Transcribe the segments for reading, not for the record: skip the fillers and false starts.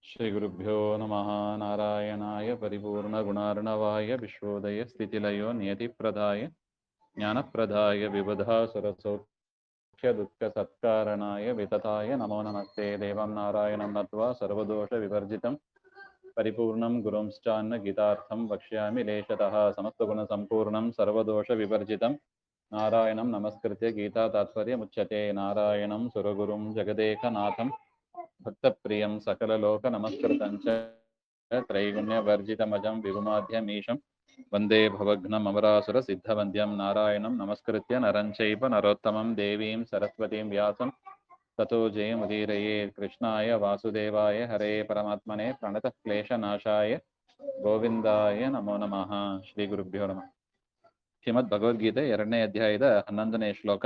श्रीगुरुभ्यो नमः। नारायणाय परिपूर्णगुणार्णवाय विश्वोदयस्थितिलयो नियतिप्रदाय ज्ञानप्रदाय विबुधासुरसौख्यदुःखसत्कारणाय वितताय नमो नमस्ते। देवं नारायणं नत्वा सर्वदोषविवर्जितं परिपूर्णं गुरुंश्चान्न गीतार्थं वक्ष्यामि लेशतः। समस्तगुणसम्पूर्णं सर्वदोषविवर्जितं नारायणं नमस्कृत्य गीतातात्पर्यमुच्यते। नारायणं सुरगुरुं जगदेकनाथं भक्तप्रियं सकललोकनमस्कृतं च त्रैगुण्यवर्जितमजं विभुमाद्यमीशं वन्दे भवघ्नममरासुरसिद्धवन्द्यं। नारायणं नमस्कृत्य नरं चैव नरोत्तमं देवीं सरस्वतीं व्यासं ततो जयमुदीरये। कृष्णाय वासुदेवाय हरे परमात्मने प्रणतक्लेशनाशाय ಗೋವಿಂದಾಯ ನಮೋ ನಮಃ. ಶ್ರೀ ಗುರುಭ್ಯೋ ನಮಃ. ಶ್ರೀಮದ್ ಭಗವದ್ಗೀತೆ 2ನೇ ಅಧ್ಯಾಯದ 11ನೇ ಶ್ಲೋಕ.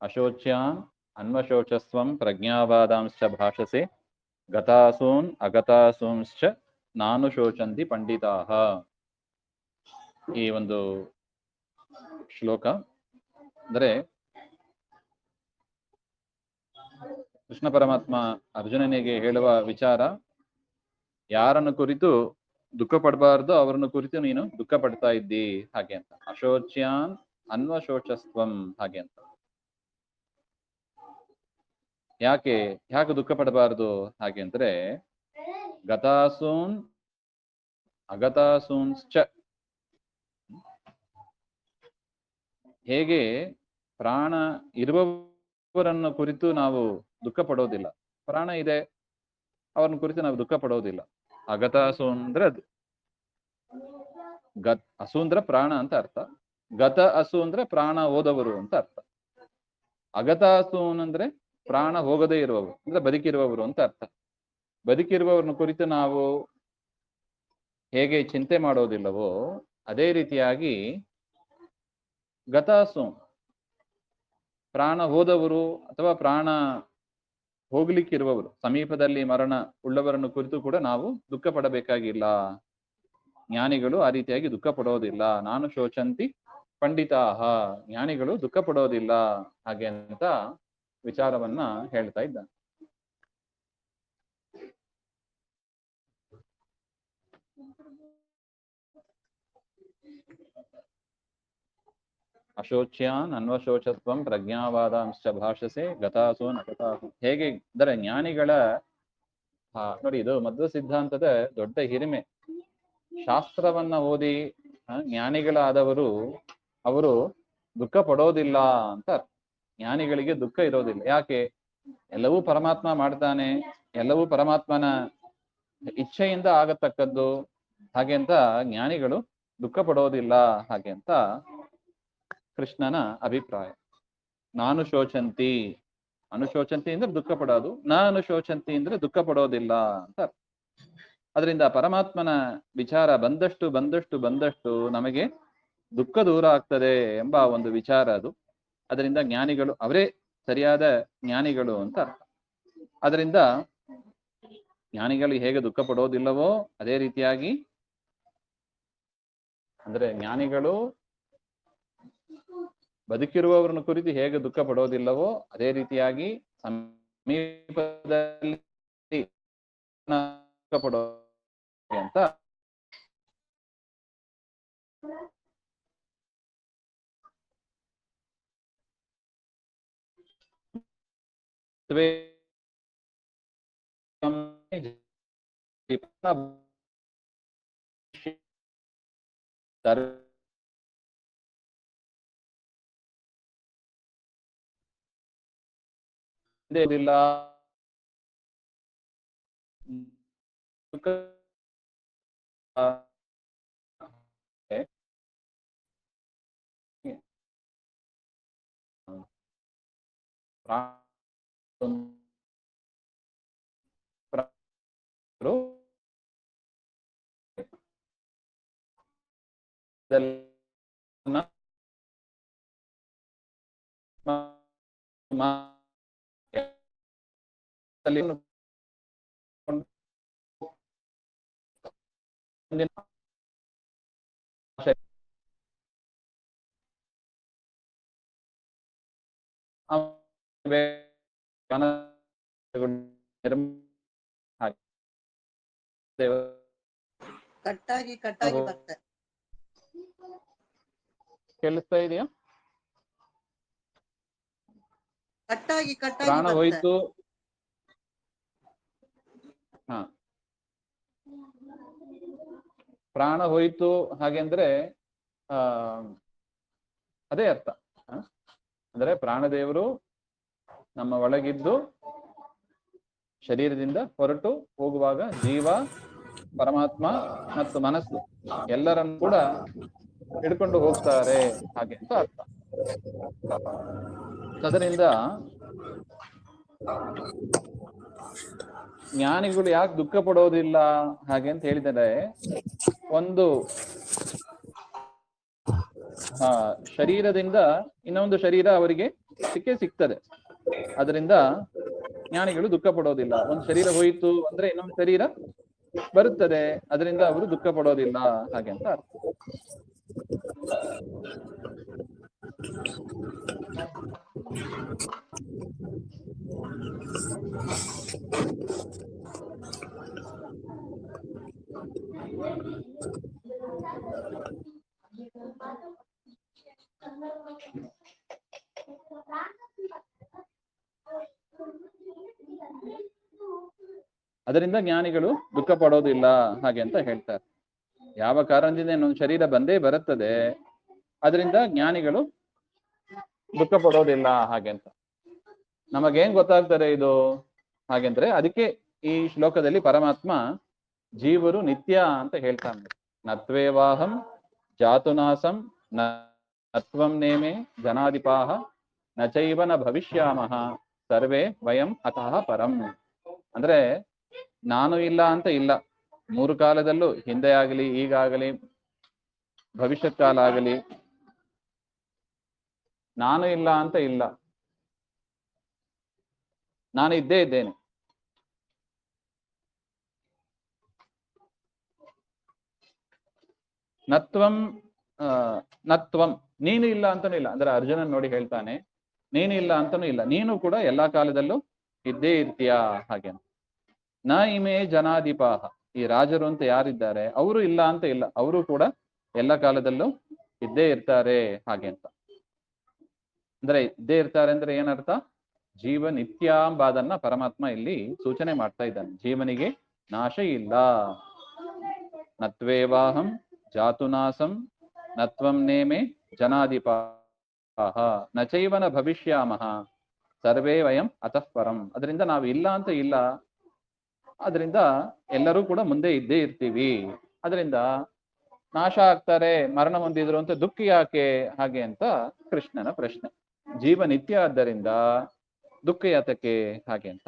ಅಶೋಚ್ಯಾನ್ ಅನ್ವಶೋಚಸ್ವಂ ಪ್ರಜ್ಞಾವಾದಾಂಶ್ಚ ಭಾಷಸೆ ಗತಾಸೂನ್ ಅಗತಾಸೂಂಶ್ಚ ನಾನು ಶೋಚಂತಿ ಪಂಡಿತಾಃ. ಈ ಒಂದು ಶ್ಲೋಕ ಅಂದರೆ ಕೃಷ್ಣ ಪರಮಾತ್ಮ ಅರ್ಜುನನಿಗೆ ಹೇಳುವ ವಿಚಾರ, ಯಾರನ್ನು ಕುರಿತು ದುಃಖ ಪಡಬಾರ್ದು ಅವರನ್ನು ಕುರಿತು ನೀನು ದುಃಖ ಪಡ್ತಾ ಇದ್ದಿ ಹಾಗೆ ಅಂತ. ಅಶೋಚ್ಯಾನ್ ಅನ್ವಶೋಚಸ್ತ್ವಂ ಹಾಗೆ ಅಂತ. ಯಾಕೆ ದುಃಖ ಪಡಬಾರದು ಹಾಗೆ ಅಂದ್ರೆ, ಗತಾಸೂನ್ ಅಗತಾಸೂಂಶ್ಚ, ಹೇಗೆ ಪ್ರಾಣ ಇರುವವರನ್ನು ಕುರಿತು ನಾವು ದುಃಖ ಪಡೋದಿಲ್ಲ, ಪ್ರಾಣ ಇದೆ ಅವರನ್ನು ಕುರಿತು ನಾವು ದುಃಖ ಪಡೋದಿಲ್ಲ. ಅಗತಾಸು ಅಂದ್ರೆ ಅದು ಅಸು ಅಂದ್ರೆ ಪ್ರಾಣ ಅಂತ ಅರ್ಥ. ಗತ ಅಸು ಅಂದ್ರೆ ಪ್ರಾಣ ಹೋದವರು ಅಂತ ಅರ್ಥ. ಅಗತಾಸೂನ್ ಅಂದ್ರೆ ಪ್ರಾಣ ಹೋಗದೇ ಇರುವವರು ಅಂದ್ರೆ ಬದುಕಿರುವವರು ಅಂತ ಅರ್ಥ. ಬದುಕಿರುವವರನ್ನು ಕುರಿತು ನಾವು ಹೇಗೆ ಚಿಂತೆ ಮಾಡೋದಿಲ್ಲವೋ ಅದೇ ರೀತಿಯಾಗಿ ಗತಾಸೂನ್ ಪ್ರಾಣ ಹೋದವರು ಅಥವಾ ಪ್ರಾಣ ಹೋಗ್ಲಿಕ್ಕಿರುವವರು, ಸಮೀಪದಲ್ಲಿ ಮರಣ ಉಳ್ಳವರನ್ನು ಕುರಿತು ಕೂಡ ನಾವು ದುಃಖ ಪಡಬೇಕಾಗಿಲ್ಲ. ಜ್ಞಾನಿಗಳು ಆ ರೀತಿಯಾಗಿ ದುಃಖ ಪಡೋದಿಲ್ಲ. ನಾನು ಶೋಚಂತಿ ಪಂಡಿತಾಹ, ಜ್ಞಾನಿಗಳು ದುಃಖ ಪಡೋದಿಲ್ಲ ಹಾಗೆ ಅಂತ ವಿಚಾರವನ್ನ ಹೇಳ್ತಾ ಇದ್ದಾನೆ. ಅಶೋಚ್ಯಾನ್ ಅನ್ವಶೋಚತ್ವಂ ಪ್ರಜ್ಞಾವಾದಾಂಶ್ಚ ಭಾಷಸೆ ಗತಾಸೂನ್ ಅಗತಾಸೂನ್. ಹೇಗೆ ಅಂದರೆ ಜ್ಞಾನಿಗಳ ನೋಡಿ, ಇದು ಮಧ್ವ ಸಿದ್ಧಾಂತದ ದೊಡ್ಡ ಹಿರಿಮೆ. ಶಾಸ್ತ್ರವನ್ನ ಓದಿ ಜ್ಞಾನಿಗಳಾದವರು ಅವರು ದುಃಖ ಪಡೋದಿಲ್ಲ ಅಂತ. ಜ್ಞಾನಿಗಳಿಗೆ ದುಃಖ ಇರೋದಿಲ್ಲ. ಯಾಕೆ? ಎಲ್ಲವೂ ಪರಮಾತ್ಮ ಮಾಡ್ತಾನೆ, ಎಲ್ಲವೂ ಪರಮಾತ್ಮನ ಇಚ್ಛೆಯಿಂದ ಆಗತಕ್ಕದ್ದು ಹಾಗೆ ಅಂತ ಜ್ಞಾನಿಗಳು ದುಃಖ ಪಡೋದಿಲ್ಲ ಹಾಗೆ ಅಂತ ಕೃಷ್ಣನ ಅಭಿಪ್ರಾಯ. ನಾನು ಶೋಚಂತಿ, ಅನುಶೋಚಂತಿ ಅಂದ್ರೆ ದುಃಖ ಪಡೋದು, ನಾನು ಶೋಚಂತಿ ಅಂದ್ರೆ ದುಃಖ ಪಡೋದಿಲ್ಲ ಅಂತ. ಅದರಿಂದ ಪರಮಾತ್ಮನ ವಿಚಾರ ಬಂದಷ್ಟು ನಮಗೆ ದುಃಖ ದೂರ ಆಗ್ತದೆ ಎಂಬ ಒಂದು ವಿಚಾರ ಅದು. ಅದರಿಂದ ಜ್ಞಾನಿಗಳು ಅವರೇ ಸರಿಯಾದ ಜ್ಞಾನಿಗಳು ಅಂತ ಅರ್ಥ. ಅದರಿಂದ ಜ್ಞಾನಿಗಳು ಹೇಗೆ ದುಃಖ ಪಡೋದಿಲ್ಲವೋ ಅದೇ ರೀತಿಯಾಗಿ, ಅಂದ್ರೆ ಜ್ಞಾನಿಗಳು ಬದುಕಿರುವವರನ್ನು ಕುರಿತು ಹೇಗೆ ದುಃಖ ಪಡೋದಿಲ್ಲವೋ ಅದೇ ರೀತಿಯಾಗಿ ಸಮೀಪದಲ್ಲಿ ದುಃಖ ಪಡೋ ಅಂತ ಇಲ್ಲ ಕಟ್ಟಾಗಿ ಕಟ್ಟಾಗಿ ಬರ್ತದೆ. ಕೇಳಿಸ್ತಾ ಇದೆಯಾ? ಕಟ್ಟಾಗಿ ಕಟ್ಟಾಗಿ ಪ್ರಾಣ ಹೋಯ್ತು. ಹಾ, ಪ್ರಾಣ ಹೋಯ್ತು ಹಾಗೆಂದ್ರೆ ಅದೇ ಅರ್ಥ. ಅಂದ್ರೆ ಪ್ರಾಣದೇವರು ನಮ್ಮ ಒಳಗಿದ್ದು ಶರೀರದಿಂದ ಹೊರಟು ಹೋಗುವಾಗ ಜೀವ, ಪರಮಾತ್ಮ ಮತ್ತು ಮನಸ್ಸು ಎಲ್ಲರನ್ನು ಕೂಡ ಹಿಡ್ಕೊಂಡು ಹೋಗ್ತಾರೆ ಹಾಗೆ ಅಂತ ಅರ್ಥ. ಅದರಿಂದ ಜ್ಞಾನಿಗಳು ಯಾಕೆ ದುಃಖ ಪಡೋದಿಲ್ಲ ಹಾಗೆ ಅಂತ ಹೇಳಿದರೆ, ಒಂದು ಶರೀರದಿಂದ ಇನ್ನೊಂದು ಶರೀರ ಅವರಿಗೆ ಸಿಗ್ತದೆ. ಅದರಿಂದ ಜ್ಞಾನಿಗಳು ದುಃಖ ಪಡೋದಿಲ್ಲ. ಒಂದು ಶರೀರ ಹೋಯಿತು ಅಂದ್ರೆ ಇನ್ನೊಂದು ಶರೀರ ಬರುತ್ತದೆ, ಅದರಿಂದ ಅವರು ದುಃಖ ಪಡೋದಿಲ್ಲ ಹಾಗೆ ಅಂತ ಅರ್ಥ. ಅದರಿಂದ ಜ್ಞಾನಿಗಳು ದುಃಖ ಪಡೋದಿಲ್ಲ ಹಾಗೆ ಅಂತ ಹೇಳ್ತಾರೆ. ಯಾವ ಕಾರಣದಿಂದ ಇನ್ನೊಂದು ಶರೀರ ಬಂದೇ ಬರುತ್ತದೆ, ಅದರಿಂದ ಜ್ಞಾನಿಗಳು ದುಃಖ ಪಡೋದಿಲ್ಲ ಹಾಗೆ ಅಂತ. ನಮಗೇನ್ ಗೊತ್ತಾಗ್ತದೆ ಇದು ಹಾಗೆಂದ್ರೆ, ಅದಕ್ಕೆ ಈ ಶ್ಲೋಕದಲ್ಲಿ ಪರಮಾತ್ಮ ಜೀವರು ನಿತ್ಯ ಅಂತ ಹೇಳ್ತಾನೆ. ನತ್ವೇವಾಹಂ ಜಾತುನಾಸಂ ನತ್ವಂ ನೇಮೆ ಜನಾಧಿಪಾಹ ನಚೈವನ ಭವಿಷ್ಯಾಮಹ ಸರ್ವೇ ವಯಂ ಅತಃ ಪರಂ. ಅಂದ್ರೆ ನಾನು ಇಲ್ಲ ಅಂತ ಇಲ್ಲ, ಮೂರು ಕಾಲದಲ್ಲೂ, ಹಿಂದೆ ಆಗಲಿ, ಈಗಾಗಲಿ, ಭವಿಷ್ಯತ್ ಕಾಲ ಆಗಲಿ, ನಾನು ಇಲ್ಲ ಅಂತ ಇಲ್ಲ, ನಾನು ಇದ್ದೇ ಇದ್ದೇನೆ. ನತ್ವಂ ನತ್ವಂ, ನೀನು ಇಲ್ಲ ಅಂತಾನೂ ಇಲ್ಲ. ಅಂದ್ರೆ ಅರ್ಜುನನ್ ನೋಡಿ ಹೇಳ್ತಾನೆ, ನೀನು ಇಲ್ಲ ಅಂತಾನೂ ಇಲ್ಲ, ನೀನು ಕೂಡ ಎಲ್ಲಾ ಕಾಲದಲ್ಲೂ ಇದ್ದೇ ಇರ್ತೀಯಾ ಹಾಗೆ. ನ ಇಮೇ ಜನಾಧಿಪಾಹ, ಈ ರಾಜರು ಅಂತ ಯಾರಿದ್ದಾರೆ ಅವರು ಇಲ್ಲ ಅಂತ ಇಲ್ಲ, ಅವರು ಕೂಡ ಎಲ್ಲ ಕಾಲದಲ್ಲೂ ಇದ್ದೇ ಇರ್ತಾರೆ ಹಾಗೆ ಅಂತ. ಅಂದ್ರೆ ಇದ್ದೇ ಇರ್ತಾರೆ ಅಂದ್ರೆ ಏನರ್ಥ? ಜೀವ ನಿತ್ಯ ಎಂಬುದನ್ನ ಪರಮಾತ್ಮ ಇಲ್ಲಿ ಸೂಚನೆ ಮಾಡ್ತಾ ಇದ್ದಾನೆ. ಜೀವನಿಗೆ ನಾಶ ಇಲ್ಲ. ನತ್ವೇವಾಹಂ ಜಾತುನಾಸಂ ನತ್ವಂ ನೇಮೆ ಜನಾಧಿಪಾಹ ನಚೈವನ ಭವಿಷ್ಯಾಮಹ ಸರ್ವೇ ವಯಂ ಅತಃ ಪರಂ. ಅದರಿಂದ ನಾವು ಇಲ್ಲ ಅಂತ ಇಲ್ಲ, ಅದರಿಂದ ಎಲ್ಲರೂ ಕೂಡ ಮುಂದೆ ಇದ್ದೇ ಇರ್ತೀವಿ. ಅದರಿಂದ ನಾಶ ಆಗ್ತಾರೆ, ಮರಣ ಹೊಂದಿದ್ರು ಅಂತ ದುಃಖ ಯಾಕೆ ಹಾಗೆ ಅಂತ ಕೃಷ್ಣನ ಪ್ರಶ್ನೆ. ಜೀವ ನಿತ್ಯ ಆದ್ದರಿಂದ ದುಃಖ ಯಾತಕ್ಕೆ ಹಾಗೆ ಅಂತ.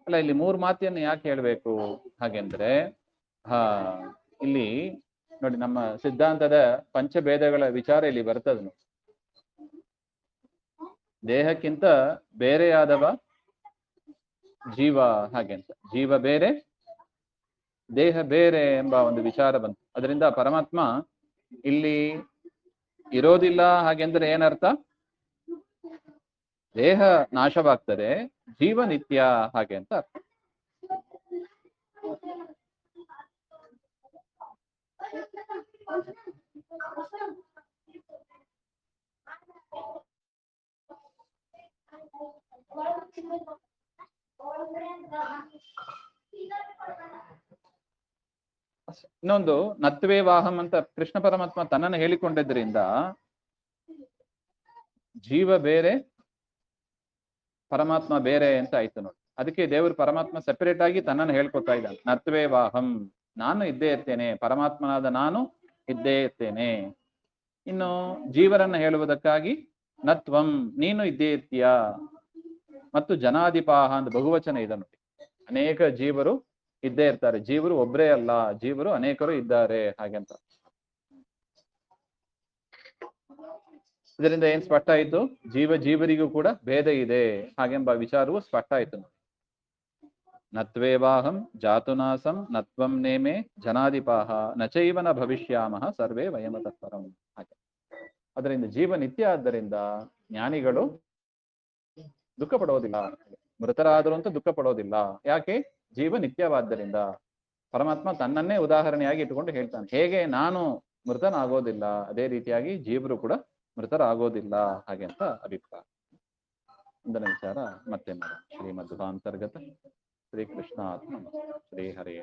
ಅಲ್ಲ, ಇಲ್ಲಿ ಮೂರು ಮಾತಿಯನ್ನು ಯಾಕೆ ಹೇಳ್ಬೇಕು ಹಾಗೆಂದ್ರೆ, ಇಲ್ಲಿ ನೋಡಿ, ನಮ್ಮ ಸಿದ್ಧಾಂತದ ಪಂಚಭೇದಗಳ ವಿಚಾರ ಇಲ್ಲಿ ಬರ್ತದೆ. ದೇಹಕ್ಕಿಂತ ಬೇರೆಯಾದವ ಜೀವ ಹಾಗೆ ಅಂತ. ಜೀವ ಬೇರೆ, ದೇಹ ಬೇರೆ ಎಂಬ ಒಂದು ವಿಚಾರ ಬಂತು. ಅದರಿಂದ ಪರಮಾತ್ಮ ಇಲ್ಲಿ ಇರೋದಿಲ್ಲ ಹಾಗೆಂದ್ರೆ ಏನರ್ಥ? ದೇಹ ನಾಶವಾಗ್ತದೆ, ಜೀವ ನಿತ್ಯ ಹಾಗೆ ಅಂತ ಅರ್ಥ. ಇನ್ನೊಂದು ನತ್ವೇ ವಾಹಂ ಅಂತ ಕೃಷ್ಣ ಪರಮಾತ್ಮ ತನ್ನನ್ನು ಹೇಳಿಕೊಂಡಿದ್ರಿಂದ ಜೀವ ಬೇರೆ, ಪರಮಾತ್ಮ ಬೇರೆ ಅಂತ ಆಯ್ತು ನೋಡಿ. ಅದಕ್ಕೆ ದೇವರು ಪರಮಾತ್ಮ ಸೆಪರೇಟ್ ಆಗಿ ತನ್ನನ್ನು ಹೇಳ್ಕೊತಾ ಇದ್ದಾನೆ. ನತ್ವೇ ವಾಹಂ, ನಾನು ಇದ್ದೇ ಇರ್ತೇನೆ, ಪರಮಾತ್ಮನಾದ ನಾನು ಇದ್ದೇ ಇರ್ತೇನೆ. ಇನ್ನು ಜೀವರನ್ನ ಹೇಳುವುದಕ್ಕಾಗಿ ನತ್ವಂ, ನೀನು ಇದ್ದೇ ಇರ್ತೀಯ. ಮತ್ತು ಜನಾಧಿಪಾಹ ಅಂತ ಬಹುವಚನ ಇದೆ ನೋಡಿ. ಅನೇಕ ಜೀವರು ಇದ್ದೇ ಇರ್ತಾರೆ, ಜೀವರು ಒಬ್ಬರೇ ಅಲ್ಲ, ಜೀವರು ಅನೇಕರು ಇದ್ದಾರೆ ಹಾಗೆಂತ. ಇದರಿಂದ ಏನ್ ಸ್ಪಷ್ಟ ಆಯ್ತು? ಜೀವರಿಗೂ ಕೂಡ ಭೇದ ಇದೆ ಹಾಗೆಂಬ ವಿಚಾರವು ಸ್ಪಷ್ಟ ಆಯ್ತು. ನತ್ವೇವಾಹಂ ಜಾತುನಾಸಂ ನತ್ವಂ ನೇಮೆ ಜನಾಧಿಪಾಹ ನಚೈವನ ಭವಿಷ್ಯಾಮಹ ಸರ್ವೇ ವಯಮತಃ ಪರಂ ಹಾಗೆ. ಅದರಿಂದ ಜೀವ ನಿತ್ಯ ಆದ್ದರಿಂದ ಜ್ಞಾನಿಗಳು ದುಃಖ ಪಡೋದಿಲ್ಲ. ಮೃತರಾದರು ಅಂತ ದುಃಖ ಪಡೋದಿಲ್ಲ. ಯಾಕೆ? ಜೀವ ನಿತ್ಯವಾದ್ದರಿಂದ. ಪರಮಾತ್ಮ ತನ್ನನ್ನೇ ಉದಾಹರಣೆಯಾಗಿ ಇಟ್ಟುಕೊಂಡು ಹೇಳ್ತಾನೆ, ಹೇಗೆ ನಾನು ಮೃತನಾಗೋದಿಲ್ಲ ಅದೇ ರೀತಿಯಾಗಿ ಜೀವರು ಕೂಡ ಮೃತರಾಗೋದಿಲ್ಲ ಹಾಗೆ ಅಂತ ಅಭಿಪ್ರಾಯ. ಮುಂದಿನ ವಿಚಾರ ಮತ್ತೆ ನೋಡೋಣ. ಶ್ರೀಮದ್ ಅಂತರ್ಗತ ಶ್ರೀಕೃಷ್ಣ ಶ್ರೀ ಹರೇ